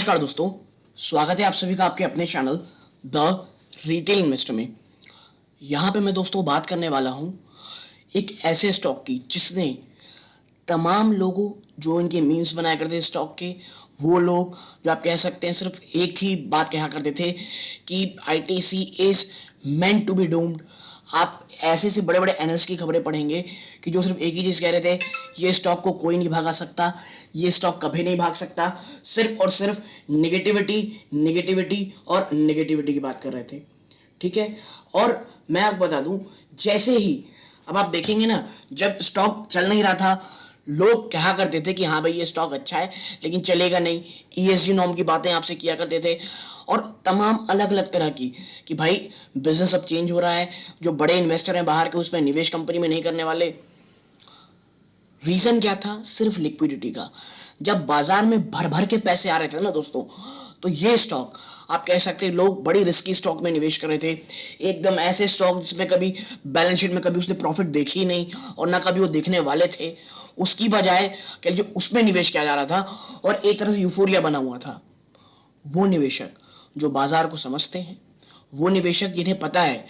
नमस्कार दोस्तों, स्वागत है आप सभी का आपके अपने चैनल द रिटेल इन्वेस्टर में। यहाँ पे मैं दोस्तों बात करने वाला हूँ एक ऐसे स्टॉक की जिसने तमाम लोगों जो इनके मीम्स बनाया करते थे स्टॉक के, वो लोग जो आप कह सकते हैं सिर्फ एक ही बात कहा करते थे कि ITC is meant to be doomed. आप ऐसे से बड़े बड़े एनालिस्ट की खबरें पढ़ेंगे कि जो सिर्फ एक ही चीज कह रहे थे, ये स्टॉक को कोई नहीं भागा सकता, ये स्टॉक कभी नहीं भाग सकता, सिर्फ और सिर्फ निगेटिविटी निगेटिविटी और निगेटिविटी की बात कर रहे थे। ठीक है, और मैं आपको बता दूं, जैसे ही अब आप देखेंगे ना, जब स्टॉक चल नहीं रहा था, लोग कहा करते थे कि हाँ भाई ये स्टॉक अच्छा है लेकिन चलेगा नहीं, ईएसजी नॉर्म की बातें आपसे किया करते थे और तमाम अलग अलग तरह की कि भाई बिजनेस अब चेंज हो रहा है, जो बड़े इन्वेस्टर हैं बाहर के उसमें निवेश कंपनी में नहीं करने वाले। रीजन क्या था? सिर्फ लिक्विडिटी का। जब बाजार में भर भर के पैसे आ रहे थे ना दोस्तों, तो ये स्टॉक आप कह सकते हैं लोग बड़ी रिस्की स्टॉक में निवेश कर रहे थे, एकदम ऐसे स्टॉक जिसमें कभी बैलेंस शीट में कभी उसने प्रॉफिट देखी ही नहीं और ना कभी वो देखने वाले थे, उसकी बजाय कह लीजिए उसमें निवेश किया जा रहा था और एक तरह से यूफोरिया बना हुआ था। वो निवेशक जो बाजार को समझते हैं, वो निवेशक जिन्हें पता है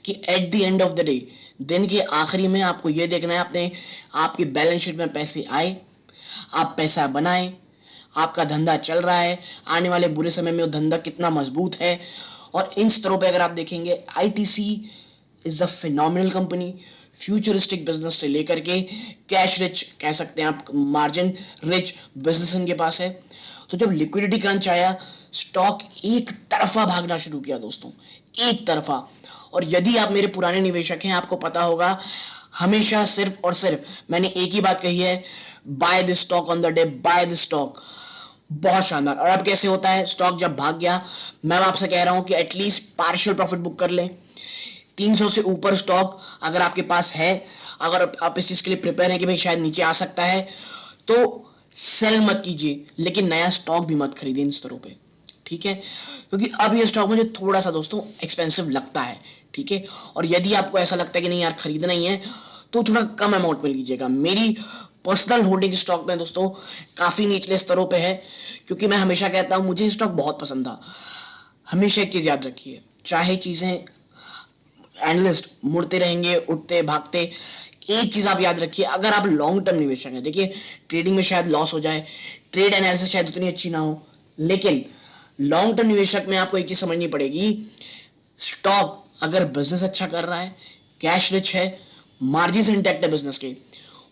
कि at the end of the day, दिन के आखिरी में आपको ये देखना है अपने आपकी बैलेंस शीट में पैसे आए, आप पैसा बनाएं, आपका धंधा चल रहा है, आने वाले बुरे समय में वो धंधा कितना मजबूत है। और इन स्तरों पे अगर आप देखेंगे, ITC is a phenomenal company, futuristic business से लेकर के कैश रिच कह सकते हैं आप, मार्जिन रिच बिजनेस इनके पास है। तो जब लिक्विडिटी क्रंच आया, स्टॉक एक तरफा भागना शुरू किया दोस्तों, एक तरफा। और यदि आप मेरे पुराने निवेशक हैं, आपको पता होगा हमेशा सिर्फ और सिर्फ मैंने एक ही बात कही है, by the stock on the day, by the stock. बहुत शानदार। और अब कैसे होता है, स्टॉक जब भाग गया, मैं आपसे कह रहा हूं कि एटलीस्ट पार्शियल प्रॉफिट बुक कर लें। 300 से ऊपर स्टॉक अगर आपके पास है, अगर आप इस चीज के लिए प्रिपेयर हैं कि भाई शायद नीचे आ सकता है, तो सेल मत कीजिए, लेकिन नया स्टॉक भी मत खरीदिए इन स्तरों पे। ठीक है, क्योंकि अब ये स्टॉक मुझे थोड़ा सा दोस्तों एक्सपेंसिव लगता है। ठीक है, और यदि आपको ऐसा लगता है कि नहीं यार खरीदना ही है, तो थोड़ा कम अमाउंट में लीजिएगा। मेरी पर्सनल होल्डिंग स्टॉक में दोस्तों काफी निचले स्तरों पे है, क्योंकि मैं हमेशा कहता हूं मुझे स्टॉक बहुत पसंद था। हमेशा एक चीज याद रखिए, चाहे चीजें एनालिस्ट मुड़ते रहेंगे उठते भागते, एक चीज आप याद रखिए, अगर आप लॉन्ग टर्म निवेशक हैं, देखिए ट्रेडिंग में शायद लॉस हो जाए, ट्रेड एनालिसिस शायद उतनी अच्छी ना हो, लेकिन लॉन्ग टर्म निवेशक में आपको एक चीज समझनी पड़ेगी, स्टॉक अगर बिजनेस अच्छा कर रहा है, कैश रिच है, मार्जिन इंटैक्ट है बिजनेस के,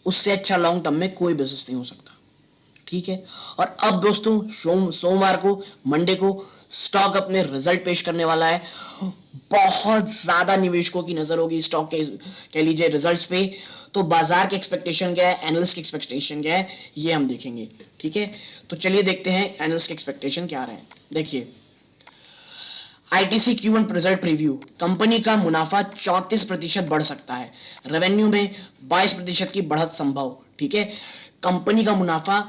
उससे अच्छा लॉन्ग टर्म में कोई बिजनेस नहीं हो सकता। ठीक है, और अब दोस्तों सोमवार को, मंडे को स्टॉक अपने रिजल्ट पेश करने वाला है। बहुत ज्यादा निवेशकों की नजर होगी स्टॉक के कह लीजिए रिजल्ट्स पे। तो बाजार की एक्सपेक्टेशन क्या है, एनालिस्ट की एक्सपेक्टेशन क्या है, ये हम देखेंगे। ठीक है, तो चलिए देखते हैं एनालिस्ट के एक्सपेक्टेशन क्या रहे हैं। देखिए, ITC Q1 result preview, company का मुनाफा 34% बढ़ सकता है, रेवेन्यू में 22% की बढ़त संभव। ठीक है, कंपनी का मुनाफा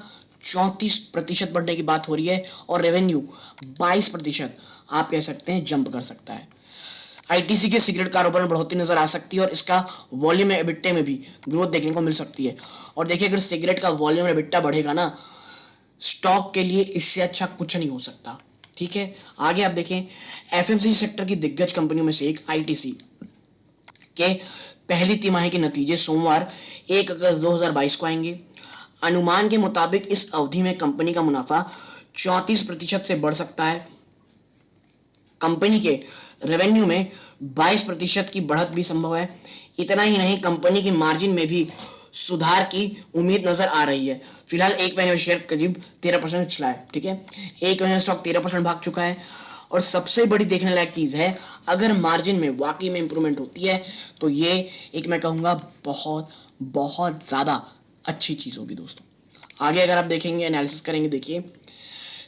34% बढ़ने की बात हो रही है और रेवेन्यू 22% आप कह सकते हैं जंप कर सकता है। आईटीसी के सिगरेट कारोबार में बढ़ोतरी नजर आ सकती है और इसका वॉल्यूम एबिट्टे में भी ग्रोथ देखने को मिल सकती है। और देखिए, अगर सिगरेट का वॉल्यूम एबिट्टा बढ़ेगा ना, स्टॉक के लिए इससे अच्छा कुछ नहीं हो सकता। ठीक है, आगे आप देखें, एफएमसीजी सेक्टर की दिग्गज कंपनियों में से एक आईटीसी के पहली तिमाही के नतीजे सोमवार 1 अगस्त 2022 को आएंगे। अनुमान के मुताबिक इस अवधि में कंपनी का मुनाफा 34% से बढ़ सकता है। कंपनी के रेवेन्यू में 22% की बढ़त भी संभव है। इतना ही नहीं, कंपनी की मार्जिन में भी सुधार की उम्मीद नजर आ रही है। फिलहाल एक महीने में शेयर करीब 13% चला है। ठीक है, एक महीने में स्टॉक 13% भाग चुका है। और सबसे बड़ी देखने लायक चीज है, अगर मार्जिन में वाकई में इंप्रूवमेंट होती है, तो ये एक मैं कहूंगा बहुत बहुत ज्यादा अच्छी चीज होगी दोस्तों। आगे अगर आप देखेंगे, एनालिसिस करेंगे, देखिए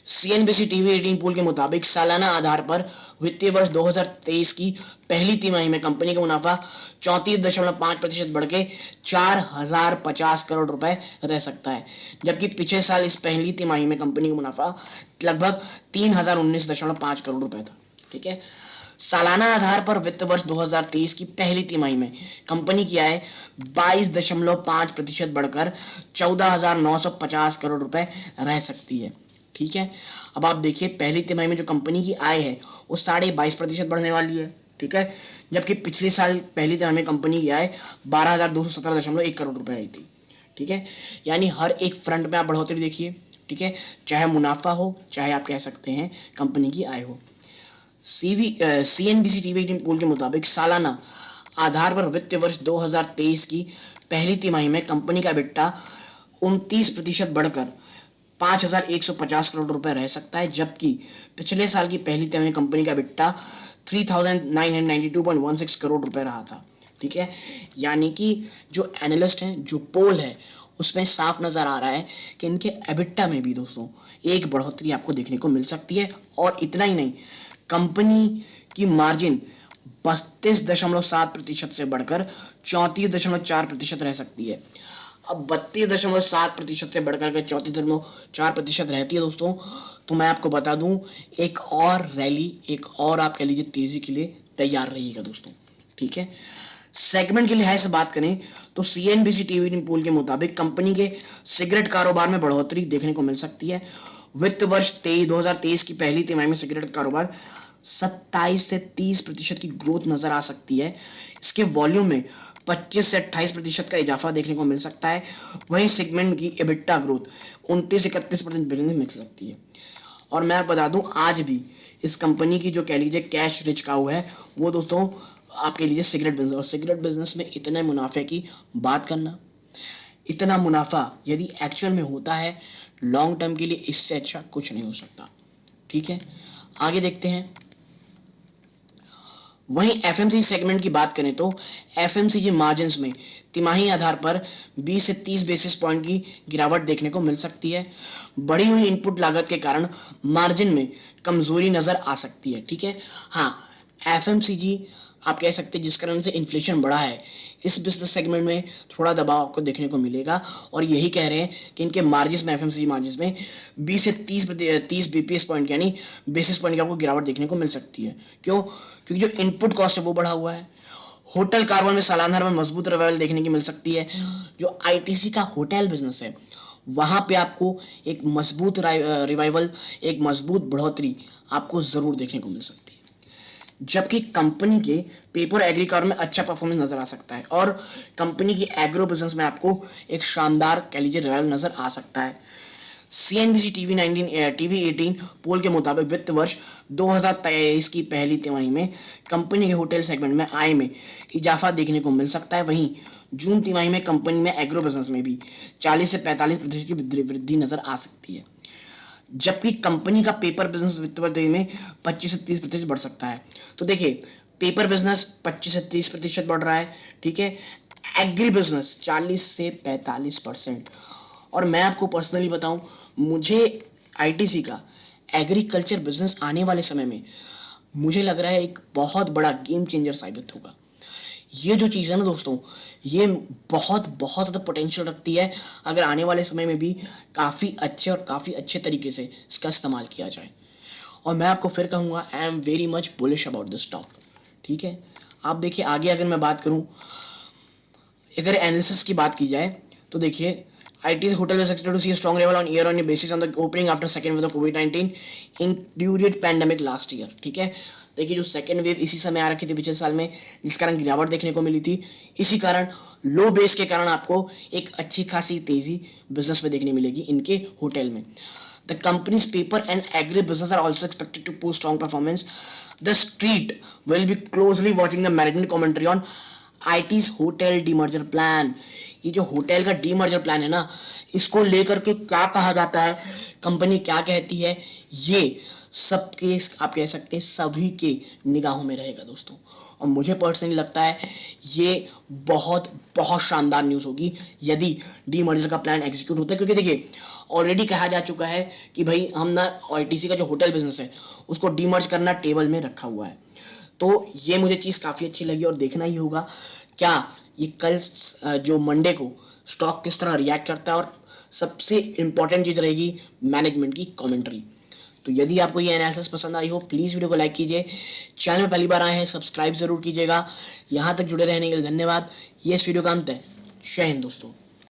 सीएनबीसी टीवी 18 पोल के मुताबिक सालाना आधार पर वित्तीय वर्ष 2023 की पहली तिमाही में कंपनी का मुनाफा 34.5% बढ़ के 4050 करोड़ रुपए रह सकता है, जबकि पिछले साल इस पहली तिमाही में कंपनी का मुनाफा लगभग 3019.5 करोड़ रुपए था। ठीक है, सालाना आधार पर वित्त वर्ष 2023 की पहली तिमाही में कंपनी की आय 22.5% बढ़कर 14,950 करोड़ रुपए रह सकती है। ठीक है। अब आप देखिए पहली तिमाही में जो कंपनी की आय है वो 22.5% बढ़ने वाली है, ठीक है। जबकि पिछले साल पहली तिमाही में कंपनी की आय 12,217.1 करोड़ रुपए रही थी, ठीक है। यानी हर एक फ्रंट में आप बढ़ोतरी देखिए, ठीक है, चाहे मुनाफा हो चाहे आप कह सकते हैं कंपनी की आय हो। CNBC टीवी 18 पोल के मुताबिक सालाना आधार पर वित्त वर्ष 2023 की पहली तिमाही में कंपनी का बिट्टा 29% बढ़कर 5,150 करोड़ रुपए रह सकता है, जबकि पिछले साल की पहली तिमाही में कंपनी का बिट्टा 3,992.16 करोड़ रुपए रहा था, ठीक है। यानी कि जो एनालिस्ट हैं, जो पोल है, उसमें साफ नजर आ रहा है कि इनके एबिटा में भी दोस्तों एक बढ़ोतरी आपको देखने को मिल सकती है। और इतना ही नहीं, कंपनी की मार्जिन 32.7% से बढ़कर 34.4% रह सकती है। अब 32.7% से बढ़कर के 34.4% रहती है दोस्तों, तो मैं आपको बता दूं एक और रैली, एक और आप कह लीजिए तेजी के लिए तैयार रहिएगा दोस्तों, ठीक है। सेगमेंट के लिहाज से बात करें तो CNBC टीवी पोल के मुताबिक कंपनी के सिगरेट कारोबार में बढ़ोतरी देखने को मिल सकती है। वित्त वर्ष 2023 की पहली तिमाही में सिगरेट कारोबार 27 से 30% की ग्रोथ नजर आ सकती है। इसके वॉल्यूम में 25 से 28% का इजाफा देखने को मिल सकता है। वहीं सेगमेंट की एबिटा ग्रोथ 29-31% मिल सकती है। और मैं बता दूं आज भी इस कंपनी की जो कह लीजिए कैश रिच काउ है वो दोस्तों आपके लिए सिगरेट बिजनेस, और सिगरेट बिजनेस में इतने मुनाफे की बात करना, इतना मुनाफा यदि एक्चुअल में होता है लॉन्ग टर्म के लिए, इससे अच्छा कुछ नहीं हो सकता, ठीक है। आगे देखते हैं। वहीं FMCG सेगमेंट की बात करें तो FMCG मार्जिन्स में तिमाही आधार पर 20 से 30 बेसिस पॉइंट की गिरावट देखने को मिल सकती है। बढ़ी हुई इनपुट लागत के कारण मार्जिन में कमजोरी नजर आ सकती है, ठीक है। हाँ, FMCG आप कह सकते हैं जिस कारण से इन्फ्लेशन बढ़ा है, इस बिजनेस सेगमेंट में थोड़ा दबाव आपको देखने को मिलेगा। और यही कह रहे हैं कि इनके मार्जिन में, FMCG मार्जिन में 20 से 30 बीपीएस पॉइंट यानी बेसिस पॉइंट की आपको गिरावट देखने को मिल सकती है। क्यों? क्योंकि जो इनपुट कॉस्ट है वो बढ़ा हुआ है। होटल कार्बन में सालाना में मजबूत रिवाइवल देखने की मिल सकती है। जो ITC का होटल बिजनेस है वहां पे आपको एक मजबूत रिवाइवल, एक मजबूत बढ़ोतरी आपको जरूर देखने को मिल सकती है। जबकि कंपनी के पेपर एग्री कार्ड में अच्छा परफॉर्मेंस नजर आ सकता है और कंपनी की एग्रो बिजनेस में आपको एक शानदार कह लीजिए रिवाइवल नजर आ सकता है। CNBC टीवी 18 पोल के मुताबिक वित्त वर्ष 2023 की पहली तिमाही में कंपनी के होटल सेगमेंट में आय में इजाफा देखने को मिल सकता है। वहीं जून तिमाही में कंपनी में एग्रो बिजनेस में भी 40 से 45% की वृद्धि नजर आ सकती है। जबकि कंपनी का पेपर बिजनेस वित्त वर्ष में 25 से 30% बढ़ सकता है। तो देखिए पेपर बिजनेस 25 से 30% बढ़ रहा है, ठीक है। एग्री बिजनेस 40 से 45%। और मैं आपको पर्सनली बताऊं, मुझे ITC का एग्रीकल्चर बिजनेस आने वाले समय में मुझे लग रहा है एक बहुत बड़ा गेम चेंजर साबित होगा। ये जो चीज़ है ना दोस्तों, ये बहुत बहुत ज़्यादा पोटेंशियल रखती है अगर आने वाले समय में भी काफ़ी अच्छे और काफ़ी अच्छे तरीके से इसका इस्तेमाल किया जाए। और मैं आपको फिर कहूँगा I am very much bullish about this stock, ठीक है। आप देखिए आगे अगर मैं बात करूँ, अगर एनालिसिस की बात की जाए तो देखिए IT's hotel was expected to see a strong level on year-on-year basis on the opening after second wave of COVID-19 included pandemic last year, ठीक है। देखिए जो सेकेंड वेव इसी समय आ रखी थी पिछले साल में, जिस कारण गिरावट देखने को मिली थी। इसी कारण लो बेस के कारण आपको एक अच्छी खासी तेजी बिजनेस में देखने मिलेगी इनके होटल में। The company's paper and agri business are also expected to post strong performance. The street will be closely watching the management commentary on IT's hotel demerger plan. ये जो होटल का डीमर्जर प्लान है ना, इसको लेकर के क्या कहा जाता है, कंपनी क्या कहती है, ये सबके आप कह सकते हैं सभी के निगाहों में रहेगा दोस्तों। और मुझे पर्सनली लगता है ये बहुत बहुत शानदार न्यूज़ होगी यदि डीमर्जर का प्लान एग्जीक्यूट होता है। क्योंकि देखिए ऑलरेडी कहा जा चुका है कि भाई हम ना ITC का जो होटल बिजनेस है उसको डीमर्ज करना टेबल में रखा हुआ है। तो ये मुझे चीज़ काफ़ी अच्छी लगी और देखना ही होगा क्या ये कल जो मंडे को स्टॉक किस तरह रिएक्ट करता है। और सबसे इंपॉर्टेंट चीज़ रहेगी मैनेजमेंट की कमेंट्री। तो यदि आपको ये एनालिसिस पसंद आई हो प्लीज़ वीडियो को लाइक कीजिए, चैनल में पहली बार आए हैं सब्सक्राइब जरूर कीजिएगा। यहाँ तक जुड़े रहने के लिए धन्यवाद। ये इस वीडियो का अंत है। जय हिंद दोस्तों।